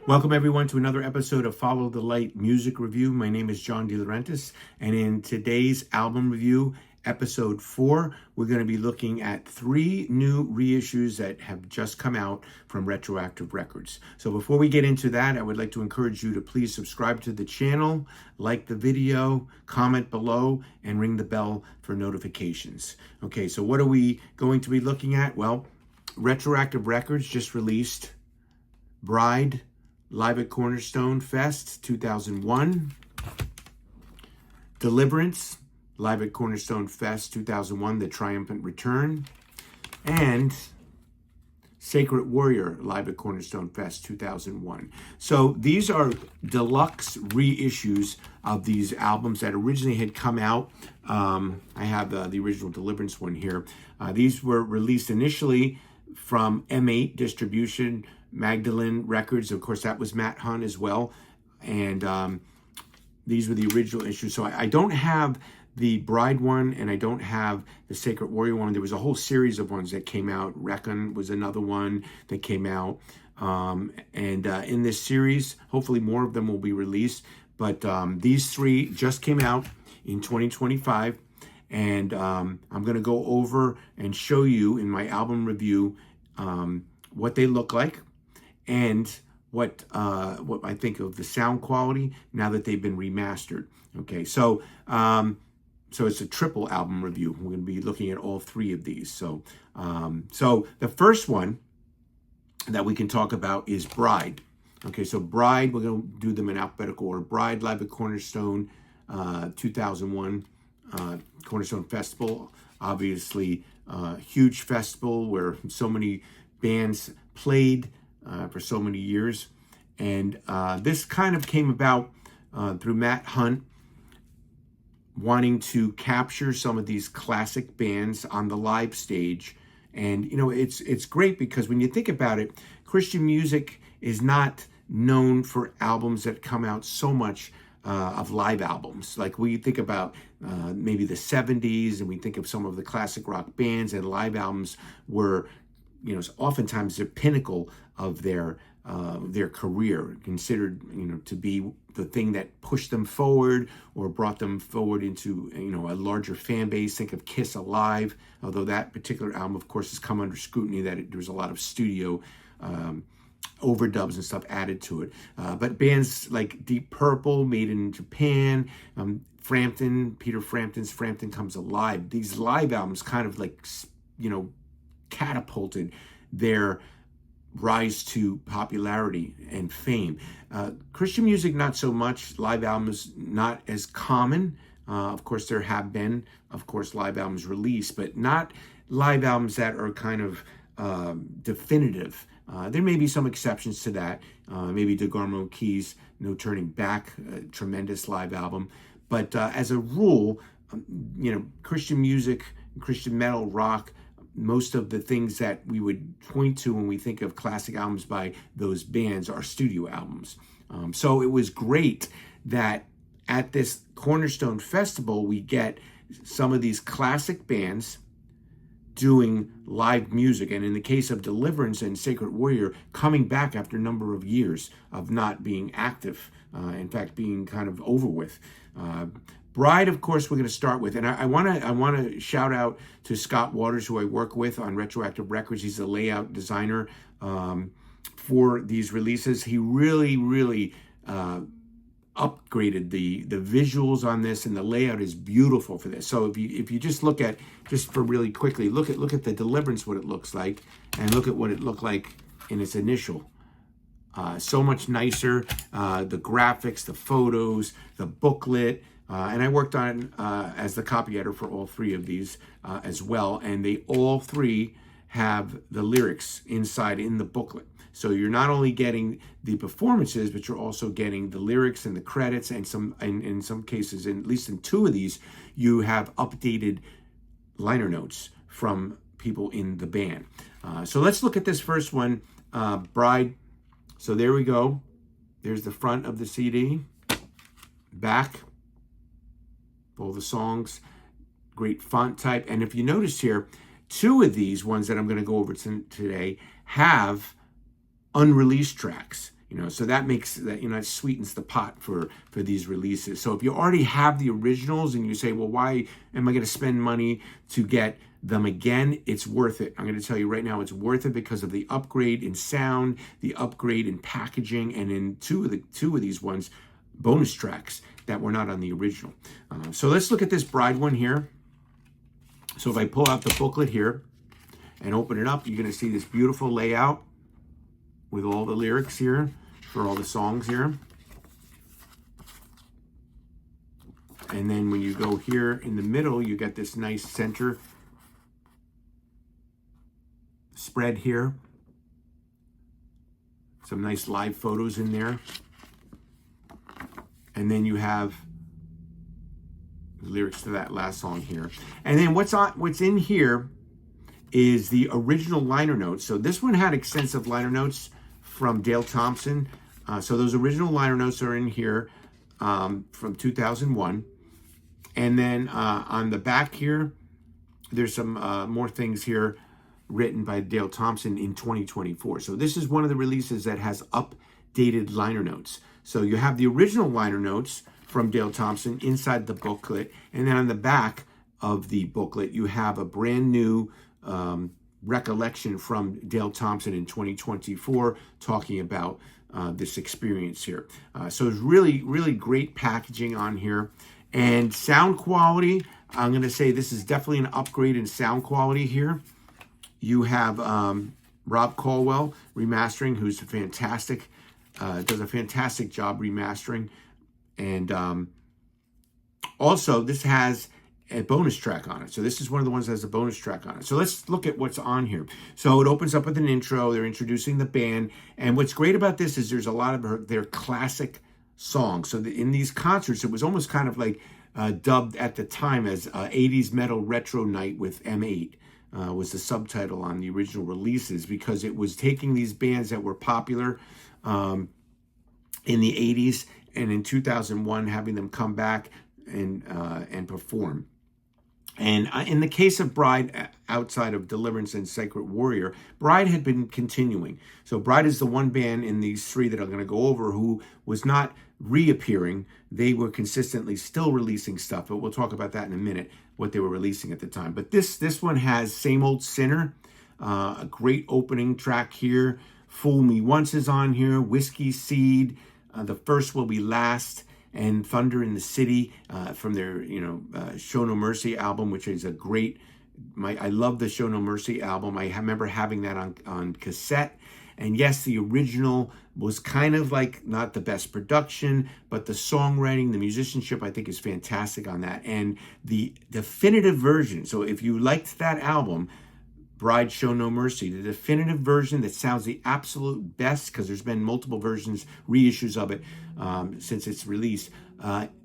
Welcome everyone to another episode of Follow the Light Music Review. My name is John Deliverance, and in today's album review, episode 4, we're going to be looking at 3 new reissues that have just come out from Retroactive Records. So before we get into that, I would like to encourage you to please subscribe to the channel, like the video, comment below, and ring the bell for notifications. Okay, so what are we going to be looking at? Well, Retroactive Records just released Bride, live at Cornerstone Fest 2001. Deliverance, live at Cornerstone Fest 2001, The Triumphant Return. And Sacred Warrior, live at Cornerstone Fest 2001. So these are deluxe reissues of these albums that originally had come out. I have the original Deliverance one here. These were released initially from M8 Distribution, Magdalene Records. Of course, that was Matt Hunt as well. And these were the original issues. So I don't have the Bride one, and I don't have the Sacred Warrior one. There was a whole series of ones that came out. Reckon was another one that came out. In this series, hopefully more of them will be released. But these 3 just came out in 2025. And I'm going to go over and show you in my album review what they look like and what I think of the sound quality now that they've been remastered. Okay, so it's a triple album review. We're going to be looking at all 3 of these. So the first one that we can talk about is Bride. Okay, so Bride, we're going to do them in alphabetical order. Bride, live at Cornerstone 2001 Cornerstone Festival. Obviously, huge festival where so many bands played for so many years. And this kind of came about through Matt Hunt wanting to capture some of these classic bands on the live stage. And, you know, it's great because when you think about it, Christian music is not known for albums that come out so much of live albums. Like we think about maybe the 70s, and we think of some of the classic rock bands, and live albums were, you know, oftentimes the pinnacle of their career, considered, you know, to be the thing that pushed them forward or brought them forward into, you know, a larger fan base. Think of Kiss Alive, although that particular album, of course, has come under scrutiny that there was a lot of studio overdubs and stuff added to it. But bands like Deep Purple, made in Japan, Peter Frampton's Frampton Comes Alive. These live albums kind of like, you know, catapulted their rise to popularity and fame. Christian music, not so much. Live albums, not as common. Of course, there have been, of course, live albums released, but not live albums that are kind of definitive. There may be some exceptions to that. Maybe DeGarmo Key's No Turning Back, a tremendous live album. But as a rule, you know, Christian music, Christian metal, rock, most of the things that we would point to when we think of classic albums by those bands are studio albums. So it was great that at this Cornerstone Festival, we get some of these classic bands doing live music, and in the case of Deliverance and Sacred Warrior, coming back after a number of years of not being active, in fact being kind of over with. Bride, of course, we're going to start with, and I want to shout out to Scott Waters, who I work with on Retroactive Records. He's the layout designer for these releases. He really upgraded the visuals on this, and the layout is beautiful for this. So if you just look at, just for really quickly, look at the Deliverance, what it looks like, and look at what it looked like in its initial. So much nicer. The graphics, the photos, the booklet. And I worked on as the copy editor for all 3 of these as well. And they all 3 have the lyrics inside in the booklet. So you're not only getting the performances, but you're also getting the lyrics and the credits, and in some cases, at least in 2 of these, you have updated liner notes from people in the band. So let's look at this first one, Bride. So there we go. There's the front of the CD, back, all the songs, great font type. And if you notice here, 2 of these ones that I'm going to go over today have unreleased tracks. So that makes that, it sweetens the pot for these releases. So if you already have the originals and you say, well, why am I going to spend money to get them again? It's worth it. I'm going to tell you right now, it's worth it because of the upgrade in sound, the upgrade in packaging, and in two of these ones, bonus tracks that were not on the original. So let's look at this Bride one here. So if I pull out the booklet here and open it up, you're going to see this beautiful layout with all the lyrics here for all the songs here. And then when you go here in the middle, you get this nice center spread here. Some nice live photos in there. And then you have the lyrics to that last song here. And then what's in here is the original liner notes. So this one had extensive liner notes from Dale Thompson. So those original liner notes are in here from 2001. And then on the back here, there's some more things here written by Dale Thompson in 2024. So this is one of the releases that has updated liner notes. So you have the original liner notes from Dale Thompson inside the booklet. And then on the back of the booklet, you have a brand new recollection from Dale Thompson in 2024 talking about this experience here. So it's really, really great packaging on here. And sound quality, I'm going to say this is definitely an upgrade in sound quality here. You have Rob Caldwell remastering, who's fantastic, does a fantastic job remastering. And also, this has a bonus track on it. So this is one of the ones that has a bonus track on it. So let's look at what's on here. So it opens up with an intro. They're introducing the band. And what's great about this is there's a lot of their classic songs. So in these concerts, it was almost kind of like dubbed at the time as 80s Metal Retro Night with M8. Was the subtitle on the original releases, because it was taking these bands that were popular in the 80s and in 2001 having them come back and perform. And in the case of Bride, outside of Deliverance and Sacred Warrior, Bride had been continuing. So Bride is the one band in these three that I'm going to go over who was not reappearing. They were consistently still releasing stuff, but we'll talk about that in a minute, what they were releasing at the time. But this one has Same Old Sinner, a great opening track here. Fool Me Once is on here, Whiskey Seed, The First Will Be Last, and Thunder in the City from their Show No Mercy album, which is a great, I love the Show No Mercy album. I remember having that on cassette. And yes, the original was kind of like not the best production, but the songwriting, the musicianship, I think is fantastic on that. And the definitive version, so if you liked that album, Bride Show No Mercy, the definitive version that sounds the absolute best, because there's been multiple versions, reissues of it since its release,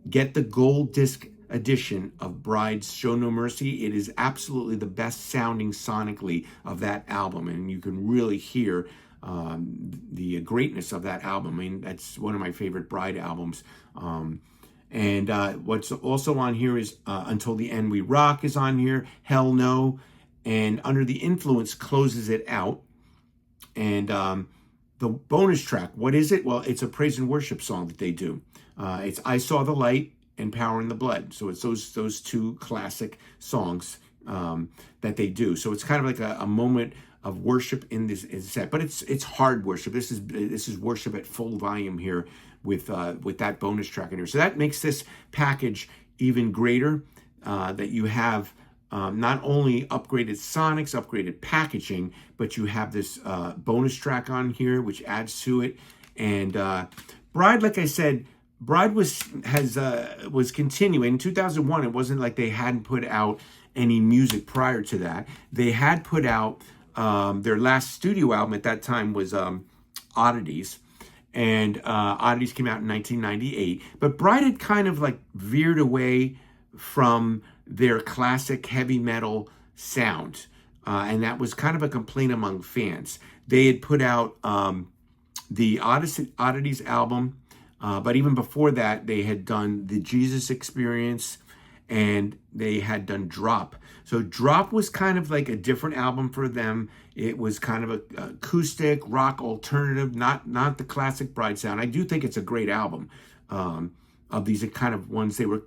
get the gold disc edition of Bride's Show No Mercy. It is absolutely the best sounding sonically of that album, and you can really hear the greatness of that album. I mean, that's one of my favorite Bride albums. And what's also on here is Until the End We Rock is on here, Hell No, and Under the Influence closes it out. And the bonus track, what is it? Well, it's a praise and worship song that they do. It's I Saw the Light and Power in the Blood. So it's those two classic songs that they do. So it's kind of like a moment of worship in this set, but it's hard worship. This is worship at full volume here with that bonus track in here. So that makes this package even greater. That you have not only upgraded sonics, upgraded packaging, but you have this bonus track on here, which adds to it. And Bride, like I said, Bride was continuing. In 2001, it wasn't like they hadn't put out any music prior to that. They had put out their last studio album at that time was Oddities. And Oddities came out in 1998. But Bride had kind of like veered away from their classic heavy metal sound. And that was kind of a complaint among fans. They had put out the Oddities album. But even before that, they had done the Jesus Experience and they had done Drop. So Drop was kind of like a different album for them. It was kind of a acoustic rock alternative, not the classic Bride sound. I do think it's a great album. Of these kind of ones, they were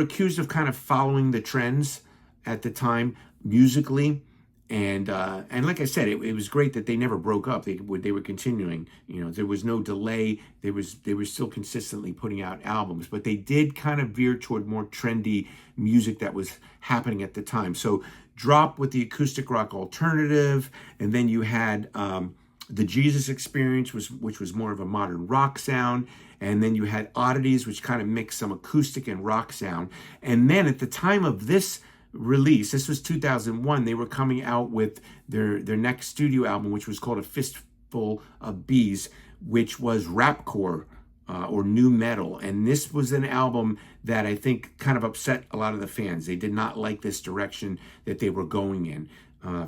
accused of kind of following the trends at the time musically. And like I said, it was great that they never broke up. They were continuing. There was no delay. They were still consistently putting out albums, but they did kind of veer toward more trendy music that was happening at the time. So Drop with the acoustic rock alternative, and then you had the Jesus Experience, which was more of a modern rock sound, and then you had Oddities, which kind of mixed some acoustic and rock sound. And then at the time of this release, this was 2001, they were coming out with their next studio album, which was called A Fistful of Bees, which was rapcore or new metal. And this was an album that I think kind of upset a lot of the fans. They did not like this direction that they were going in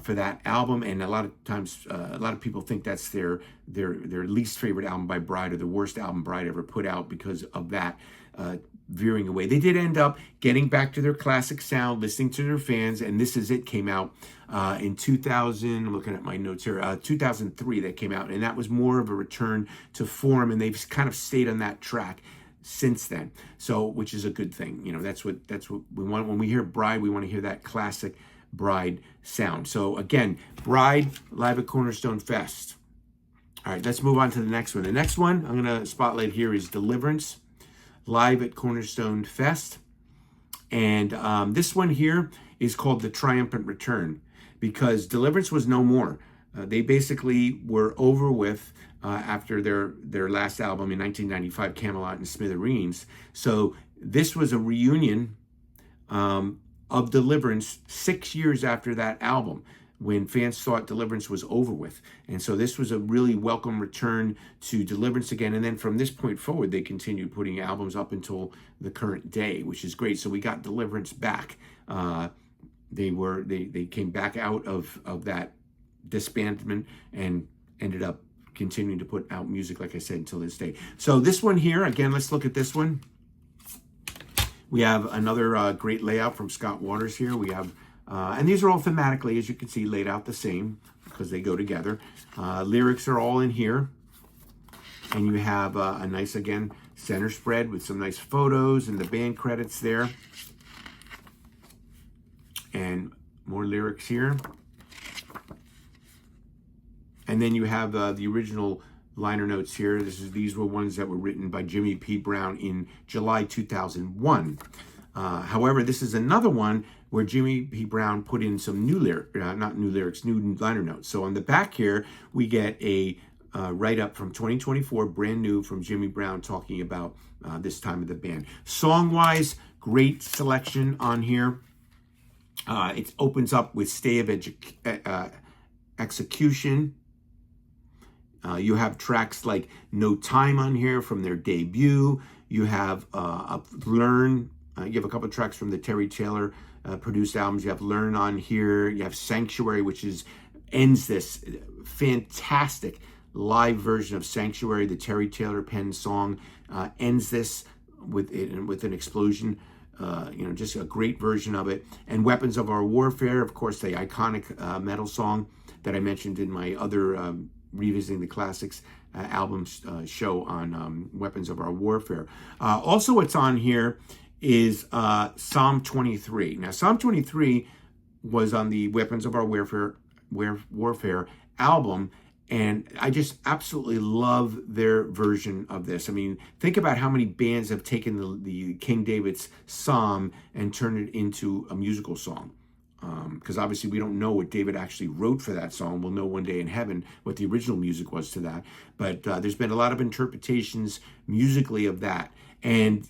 for that album. And a lot of times, a lot of people think that's their least favorite album by Bride, or the worst album Bride ever put out because of that veering away. They did end up getting back to their classic sound, listening to their fans, and This Is It came out in 2000. I'm looking at my notes here. 2003 that came out, and that was more of a return to form, and they've kind of stayed on that track since then. So, which is a good thing. That's what we want. When we hear Bride, we want to hear that classic Bride sound. So again, Bride live at Cornerstone Fest. All right, let's move on to the next one. The next one I'm going to spotlight here is Deliverance, live at Cornerstone Fest. And this one here is called The Triumphant Return, because Deliverance was no more. They basically were over with after their last album in 1995, Camelot and Smithereens. So this was a reunion of Deliverance 6 years after that album, when fans thought Deliverance was over with. And so this was a really welcome return to Deliverance again. And then from this point forward, they continued putting albums up until the current day, which is great. So we got Deliverance back. They came back out of that disbandment and ended up continuing to put out music, like I said, until this day. So this one here, again, let's look at this one. We have another great layout from Scott Waters here. We have and these are all thematically, as you can see, laid out the same because they go together. Lyrics are all in here. And you have a nice, again, center spread with some nice photos and the band credits there. And more lyrics here. And then you have the original liner notes here. These were ones that were written by Jimmy P. Brown in July 2001. However, this is another one where Jimmy P. Brown put in some new new liner notes. So on the back here, we get a write-up from 2024, brand new, from Jimmy Brown talking about this time of the band. Song-wise, great selection on here. It opens up with Stay of Execution. You have tracks like No Time on here from their debut. You have Learn. You have a couple of tracks from the Terry Taylor produced albums. You have Learn on here. You have Sanctuary, which ends this fantastic live version of Sanctuary. The Terry Taylor penned song ends this with an explosion. Just a great version of it. And Weapons of Our Warfare, of course, the iconic metal song that I mentioned in my other Revisiting the Classics album show on Weapons of Our Warfare. Also what's on here is Psalm 23. Now, Psalm 23 was on the Weapons of Our Warfare album, and I just absolutely love their version of this. I mean, think about how many bands have taken the King David's Psalm and turned it into a musical song. Because obviously we don't know what David actually wrote for that song. We'll know one day in heaven what the original music was to that. But there's been a lot of interpretations musically of that. And,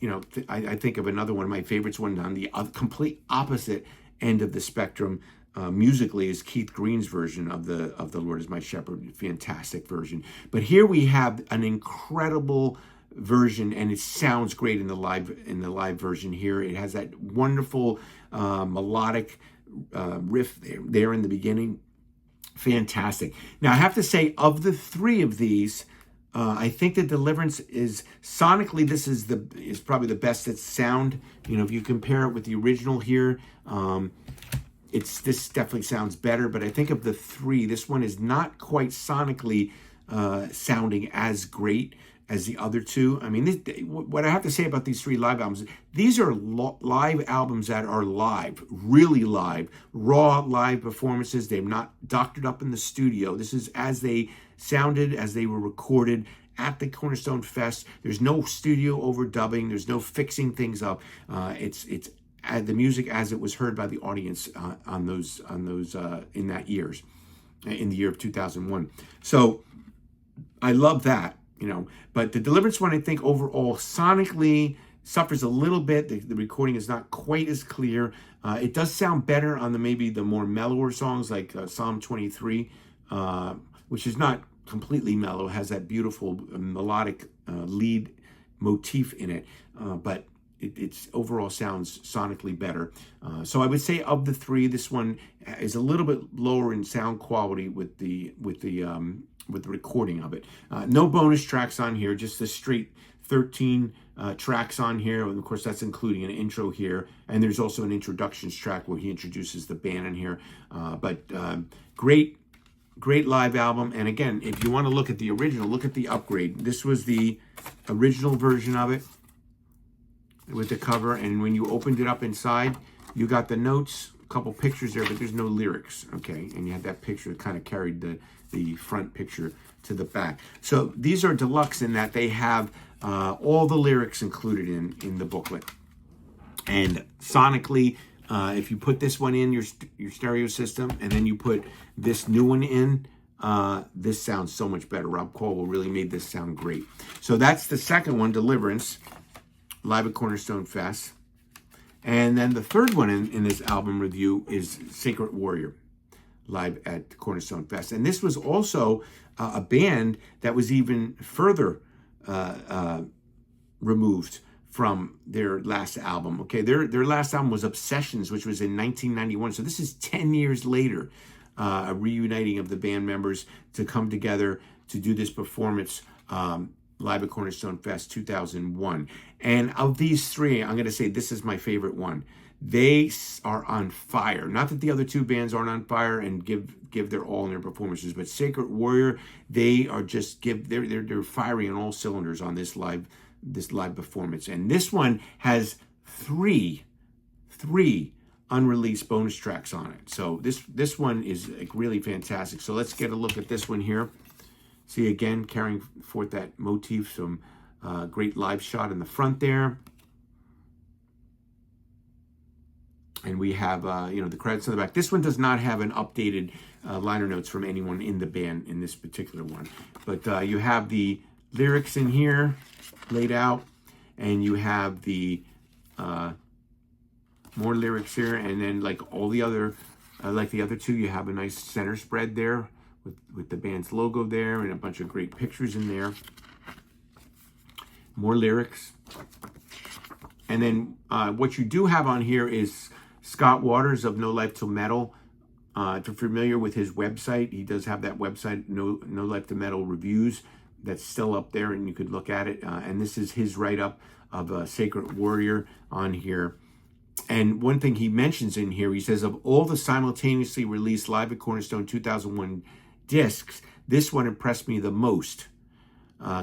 I think of another one of my favorites, one on the complete opposite end of the spectrum musically, is Keith Green's version of the Lord is My Shepherd. Fantastic version. But here we have an incredible version, and it sounds great in the live version here. It has that wonderful melodic riff there in the beginning. Fantastic. Now I have to say, of the three of these, I think that Deliverance is sonically, this is probably the best it's sound. You know, if you compare it with the original here, this definitely sounds better. But I think of the three, this one is not quite sonically sounding as great as the other two. I mean, what I have to say about these three live albums, these are live albums that are live, really live, raw live performances. They've not doctored up in the studio. This is as they sounded, as they were recorded at the Cornerstone Fest. There's no studio overdubbing. There's no fixing things up. It's the music as it was heard by the audience in the year of 2001. So I love that. You know, but the Deliverance one, I think overall sonically suffers a little bit. The recording is not quite as clear. It does sound better on maybe the more mellower songs like Psalm 23, which is not completely mellow, has that beautiful melodic lead motif in it, but it's overall sounds sonically better. So I would say of the three, this one is a little bit lower in sound quality with the recording of it. No bonus tracks on here, just the straight 13 tracks on here. And of course, that's including an intro here. And there's also an introductions track where he introduces the band in here. But great live album. And again, if you want to look at the original, look at the upgrade. This was the original version of it with the cover. And when you opened it up inside, you got the notes, a couple pictures there, but there's no lyrics. Okay. And you had that picture that kind of carried the front picture to the back. So these are deluxe in that they have all the lyrics included in the booklet. And sonically, if you put this one in your stereo system and then you put this new one in, this sounds so much better. Rob Colwell really made this sound great. So that's the second one, Deliverance, live at Cornerstone Fest. And then the third one in this album review is Sacred Warrior, live at Cornerstone Fest. And this was also a band that was even further removed from their last album. Okay, their last album was Obsessions, which was in 1991. So this is 10 years later, a reuniting of the band members to come together to do this performance live at Cornerstone Fest 2001. And of these three, I'm going to say this is my favorite one. They are on fire. Not that the other two bands aren't on fire and give their all in their performances, but Sacred Warrior, they are just they're firing on all cylinders on this live performance. And this one has three unreleased bonus tracks on it. So this one is really fantastic. So let's get a look at this one here. See, again, carrying forth that motif, some great live shot in the front there. And we have, the credits on the back. This one does not have an updated liner notes from anyone in the band in this particular one. But you have the lyrics in here laid out. And you have the more lyrics here. And then like all the other, like the other two, you have a nice center spread there with the band's logo there and a bunch of great pictures in there. More lyrics. And then what you do have on here is Scott Waters of No Life Till Metal. If you're familiar with his website, he does have that website, No Life Till Metal Reviews, that's still up there, and you could look at it. And this is his write-up of Sacred Warrior on here. And one thing he mentions in here, he says, of all the simultaneously released Live at Cornerstone 2001 discs, this one impressed me the most.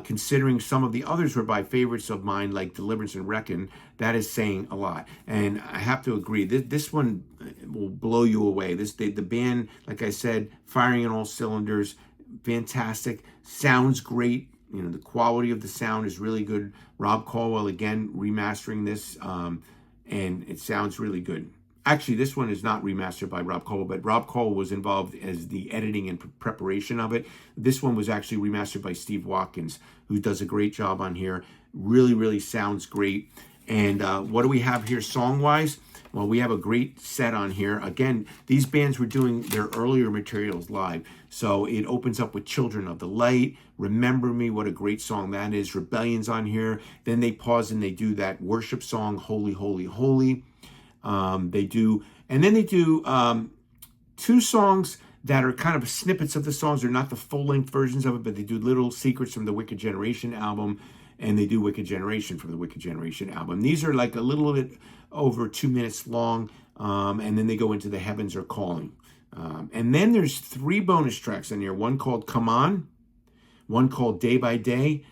Considering some of the others were by favorites of mine, like Deliverance and Reckon, that is saying a lot. And I have to agree, this one will blow you away. The band, like I said, firing on all cylinders, fantastic, sounds great. You know, the quality of the sound is really good. Rob Colwell, again, remastering this, and it sounds really good. Actually, this one is not remastered by Rob Colwell, but Rob Colwell was involved as the editing and preparation of it. This one was actually remastered by Steve Watkins, who does a great job on here. Really, really sounds great. And what do we have here song-wise? Well, we have a great set on here. Again, these bands were doing their earlier materials live. So it opens up with Children of the Light, Remember Me, what a great song that is. Rebellion's on here. Then they pause and they do that worship song, Holy, Holy, Holy. They do two songs that are kind of snippets of the songs. They're not the full-length versions of it, but they do little secrets from the Wicked Generation album, and they do Wicked Generation from the Wicked Generation album. These are like a little bit over 2 minutes long, and then they go into The Heavens Are Calling. And then there's 3 bonus tracks in here, one called Come On, one called Day by Day,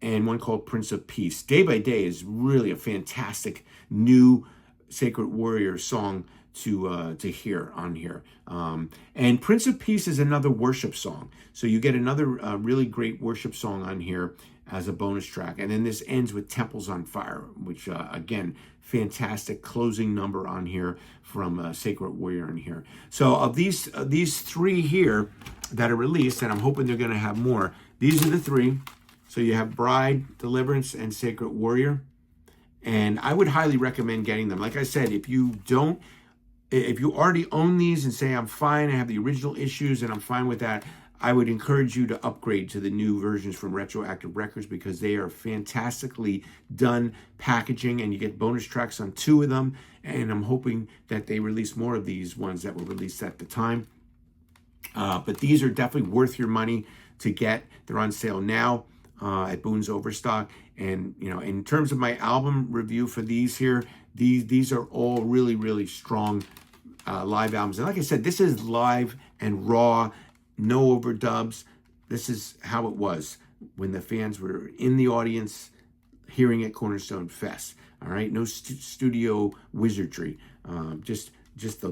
and one called Prince of Peace. Day by Day is really a fantastic new Sacred Warrior song to hear on here. And Prince of Peace is another worship song. So you get another really great worship song on here as a bonus track. And then this ends with Temples on Fire, which again, fantastic closing number on here from Sacred Warrior in here. So of these 3 here that are released, and I'm hoping they're going to have more, these are the 3. So you have Bride, Deliverance, and Sacred Warrior. And I would highly recommend getting them. Like I said, if you already own these and say, I'm fine, I have the original issues and I'm fine with that, I would encourage you to upgrade to the new versions from Retroactive Records, because they are fantastically done packaging, and you get bonus tracks on 2 of them. And I'm hoping that they release more of these ones that were released at the time. But these are definitely worth your money to get. They're on sale now at Boone's Overstock. And, you know, in terms of my album review for these here, these are all really, really strong live albums. And like I said, this is live and raw, no overdubs. This is how it was when the fans were in the audience hearing at Cornerstone Fest. All right, no studio wizardry, just the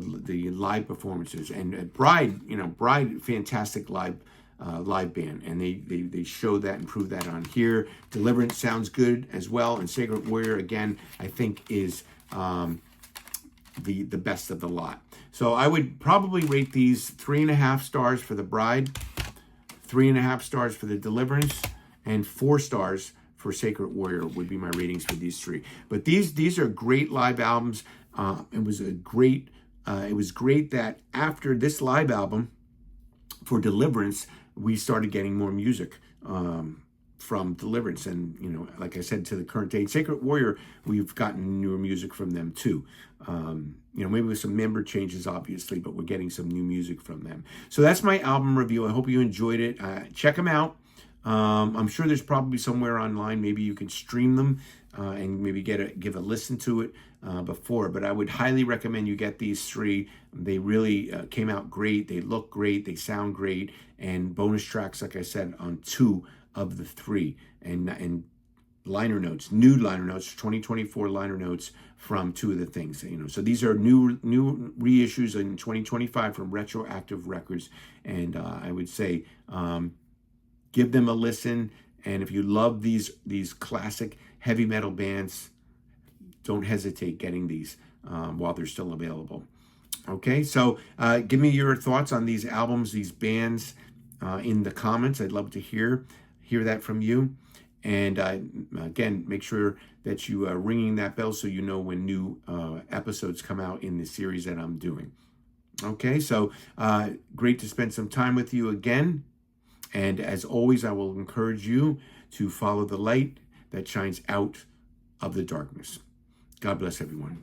live performances. And Bride, fantastic live band, and they show that and prove that on here. Deliverance sounds good as well, and Sacred Warrior, again, I think is the best of the lot. So I would probably rate these 3.5 stars for the Bride, 3.5 stars for the Deliverance, and 4 stars for Sacred Warrior would be my ratings for these 3. But these are great live albums. It was great that after this live album for Deliverance, we started getting more music from Deliverance. And, you know, like I said, to the current day, Sacred Warrior, we've gotten newer music from them too. You know, maybe with some member changes, obviously, but we're getting some new music from them. So that's my album review. I hope you enjoyed it. Check them out. I'm sure there's probably somewhere online, maybe you can stream them and maybe give a listen to it before. But I would highly recommend you get these 3. They really came out great. They look great. They sound great. And bonus tracks, like I said, on 2 of the 3. And liner notes, new liner notes, 2024 liner notes from 2 of the things. You know, so these are new reissues in 2025 from Retroactive Records. And I would say give them a listen. And if you love these classic heavy metal bands, don't hesitate getting these while they're still available. Okay, so give me your thoughts on these albums, these bands in the comments. I'd love to hear that from you. And again, make sure that you are ringing that bell so you know when new episodes come out in the series that I'm doing. Okay, so great to spend some time with you again. And as always, I will encourage you to follow the light that shines out of the darkness. God bless everyone.